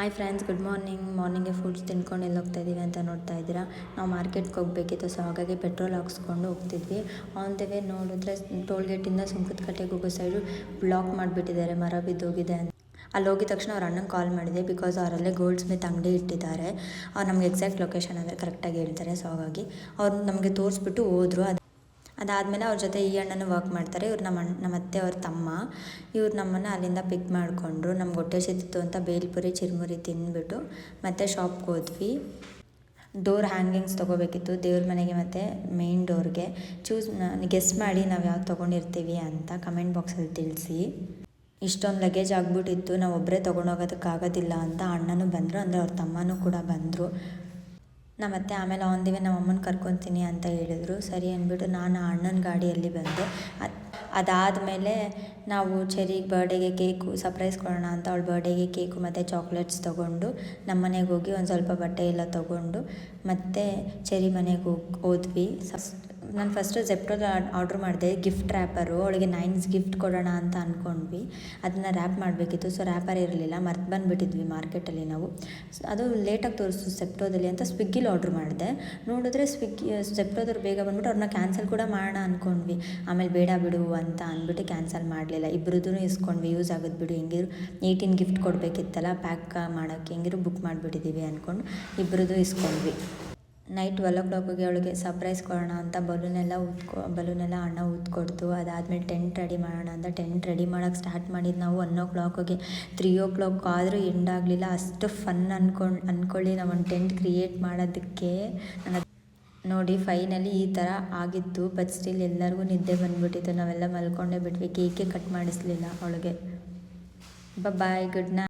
Hi friends, good ಮಾರ್ನಿಂಗ್ಗೆ foods ತಿನ್ಕೊಂಡು ಎಲ್ಲಿ ಹೋಗ್ತಾ ಇದ್ದೀವಿ ಅಂತ ನೋಡ್ತಾ ಇದ್ದೀರಾ. ನಾವು ಮಾರ್ಕೆಟ್ಗೆ ಹೋಗಬೇಕಿತ್ತು, ಸೊ ಹಾಗಾಗಿ ಪೆಟ್ರೋಲ್ ಹಾಕ್ಸ್ಕೊಂಡು ಹೋಗ್ತಿದ್ವಿ. ಆನ್ ದ ವೇ ನೋಡಿದ್ರೆ ಟೋಲ್ಗೇಟಿಂದ ಸುಂಕದಕಟ್ಟೆಗೆ ಹೋಗೋ ಸೈಡು ಬ್ಲಾಕ್ ಮಾಡಿಬಿಟ್ಟಿದ್ದಾರೆ, ಮರ ಬಿದ್ದೋಗಿದೆ ಅಂತ. ಅಲ್ಲಿ ಹೋಗಿದ ತಕ್ಷಣ ಅವ್ರ ಅಣ್ಣಂಗೆ ಕಾಲ್ ಮಾಡಿದೆ, ಬಿಕಾಸ್ ಅವರಲ್ಲೇ ಗೋಲ್ಡ್ ಸ್ಮಿತ್ ಅಂಗಡಿ ಇಟ್ಟಿದ್ದಾರೆ. ಅವ್ರು ನಮಗೆ ಎಕ್ಸಾಕ್ಟ್ ಲೊಕೇಶನ್ ಅಂದರೆ ಕರೆಕ್ಟಾಗಿ ಹೇಳ್ತಾರೆ. ಸೊ ಹಾಗಾಗಿ ಅವ್ರು ನಮಗೆ ತೋರಿಸ್ಬಿಟ್ಟು ಹೋದರು. ಅದಾದಮೇಲೆ ಅವ್ರ ಜೊತೆ ಈ ಅಣ್ಣನೂ ವರ್ಕ್ ಮಾಡ್ತಾರೆ. ಇವ್ರು ನಮ್ಮ ಅತ್ತೆ ಅವ್ರ ತಮ್ಮ. ಇವ್ರು ನಮ್ಮನ್ನು ಅಲ್ಲಿಂದ ಪಿಕ್ ಮಾಡಿಕೊಂಡ್ರು. ನಮ್ಗೆ ಹೊಟ್ಟೆ ಹಸಿತಿತ್ತು ಅಂತ ಬೇಲ್ಪುರಿ ಚಿರುಮುರಿ ತಿಂದ್ಬಿಟ್ಟು ಮತ್ತೆ ಶಾಪ್ಗೆ ಹೋದ್ವಿ. ಡೋರ್ ಹ್ಯಾಂಗಿಂಗ್ಸ್ ತೊಗೋಬೇಕಿತ್ತು ದೇವ್ರ ಮನೆಗೆ ಮತ್ತು ಮೇನ್ ಡೋರ್ಗೆ. ಗೆಸ್ ಮಾಡಿ ನಾವು ಯಾವ್ದು ತೊಗೊಂಡಿರ್ತೀವಿ ಅಂತ ಕಮೆಂಟ್ ಬಾಕ್ಸಲ್ಲಿ ತಿಳಿಸಿ. ಇಷ್ಟೊಂದು ಲಗೇಜ್ ಆಗಿಬಿಟ್ಟಿತ್ತು, ನಾವು ಒಬ್ಬರೇ ತೊಗೊಂಡೋಗೋದಕ್ಕಾಗೋದಿಲ್ಲ ಅಂತ ಅಣ್ಣನೂ ಬಂದರು, ಅಂದರೆ ಅವ್ರ ತಮ್ಮನೂ ಕೂಡ ಬಂದರು. ನಮ್ಮತ್ತೆ ಆಮೇಲೆ ಆನ್ ದಿ ವೇ ನಮ್ಮ ಅಮ್ಮನ ಕರ್ಕೊತೀನಿ ಅಂತ ಹೇಳಿದರು. ಸರಿ ಅಂದ್ಬಿಟ್ಟು ನಾನು ಅಣ್ಣನ ಗಾಡಿಯಲ್ಲಿ ಬಂದೆ. ಅದಾದಮೇಲೆ ನಾವು ಚೆರಿಗೆ ಬರ್ಡೇಗೆ ಕೇಕು ಸರ್ಪ್ರೈಸ್ ಕೊಡೋಣ ಅಂತ ಅವಳ ಬರ್ಡೇಗೆ ಕೇಕು ಮತ್ತು ಚಾಕ್ಲೇಟ್ಸ್ ತೊಗೊಂಡು ನಮ್ಮ ಮನೆಗೆ ಹೋಗಿ ಒಂದು ಸ್ವಲ್ಪ ಬಟ್ಟೆ ಎಲ್ಲ ತೊಗೊಂಡು ಮತ್ತೆ ಚೆರಿ ಮನೆಗೆ ಹೋದ್ವಿ. ನಾನು ಫಸ್ಟು ಜೆಪ್ಟೋದ ಆರ್ಡ್ರ್ ಮಾಡಿದೆ ಗಿಫ್ಟ್ ರ್ಯಾಪರು. ಅವಳಿಗೆ 9 ಗಿಫ್ಟ್ ಕೊಡೋಣ ಅಂತ ಅಂದ್ಕೊಂಡ್ವಿ. ಅದನ್ನು ರ್ಯಾಪ್ ಮಾಡಬೇಕಿತ್ತು. ಸೊ ರ್ಯಾಪರ್ ಇರಲಿಲ್ಲ, ಮರ್ತು ಬಂದುಬಿಟ್ಟಿದ್ವಿ ಮಾರ್ಕೆಟಲ್ಲಿ ನಾವು. ಅದು ಲೇಟಾಗಿ ತೋರಿಸ್ತು ಜೆಪ್ಟೋದಲ್ಲಿ ಅಂತ ಸ್ವಿಗ್ಗಿಲಿ ಆರ್ಡ್ರ್ ಮಾಡಿದೆ. ನೋಡಿದ್ರೆ ಜೆಪ್ಟೋದವ್ರು ಬೇಗ ಬಂದ್ಬಿಟ್ಟು ಅವ್ರನ್ನ ಕ್ಯಾನ್ಸಲ್ ಕೂಡ ಮಾಡೋಣ ಅಂದ್ಕೊಂಡ್ವಿ. ಆಮೇಲೆ ಬೇಡ ಬಿಡು ಅಂತ ಅಂದ್ಬಿಟ್ಟು ಕ್ಯಾನ್ಸಲ್ ಮಾಡಲಿಲ್ಲ. ಇಬ್ಬರದೂ ಇಸ್ಕೊಂಡ್ವಿ, ಯೂಸ್ ಆಗೋದು ಬಿಡು, ಹೆಂಗಿರು 18 ಗಿಫ್ಟ್ ಕೊಡಬೇಕಿತ್ತಲ್ಲ, ಪ್ಯಾಕ್ ಮಾಡೋಕ್ಕೆ ಹೆಂಗಿರು ಬುಕ್ ಮಾಡಿಬಿಟ್ಟಿದ್ದೀವಿ ಅಂದ್ಕೊಂಡು ಇಬ್ಬರದೂ ಇಸ್ಕೊಂಡ್ವಿ. ನೈಟ್ 12 o'clock ಅವಳಿಗೆ ಸರ್ಪ್ರೈಸ್ ಕೊಡೋಣ ಅಂತ ಬಲೂನೆಲ್ಲ ಅಣ್ಣ ಊದ್ಕೊಡ್ತು. ಅದಾದಮೇಲೆ ಟೆಂಟ್ ರೆಡಿ ಮಾಡೋಣ ಅಂತ ಟೆಂಟ್ ರೆಡಿ ಮಾಡೋಕ್ಕೆ ಸ್ಟಾರ್ಟ್ ಮಾಡಿದ್ದು ನಾವು 1 o'clock. 3 o'clock ಆದರೂ ಎಂಡ್ ಆಗಲಿಲ್ಲ. ಅಷ್ಟು ಫನ್ ಅಂದ್ಕೊಳ್ಳಿ ನಾವು ಒಂದು ಟೆಂಟ್ ಕ್ರಿಯೇಟ್ ಮಾಡೋದಕ್ಕೆ. ನೋಡಿ ಫೈನಲಿ ಈ ಥರ ಆಗಿತ್ತು. ಬಟ್ ಸ್ಟಿಲ್ ಎಲ್ಲರಿಗೂ ನಿದ್ದೆ ಬಂದುಬಿಟ್ಟಿತ್ತು, ನಾವೆಲ್ಲ ಮಲ್ಕೊಂಡೇ ಬಿಟ್ವಿ. ಕೇಕೆ ಕಟ್ ಮಾಡಿಸ್ಲಿಲ್ಲ ಅವಳಿಗೆ. ಬಾಯ್, ಗುಡ್ ನೈಟ್.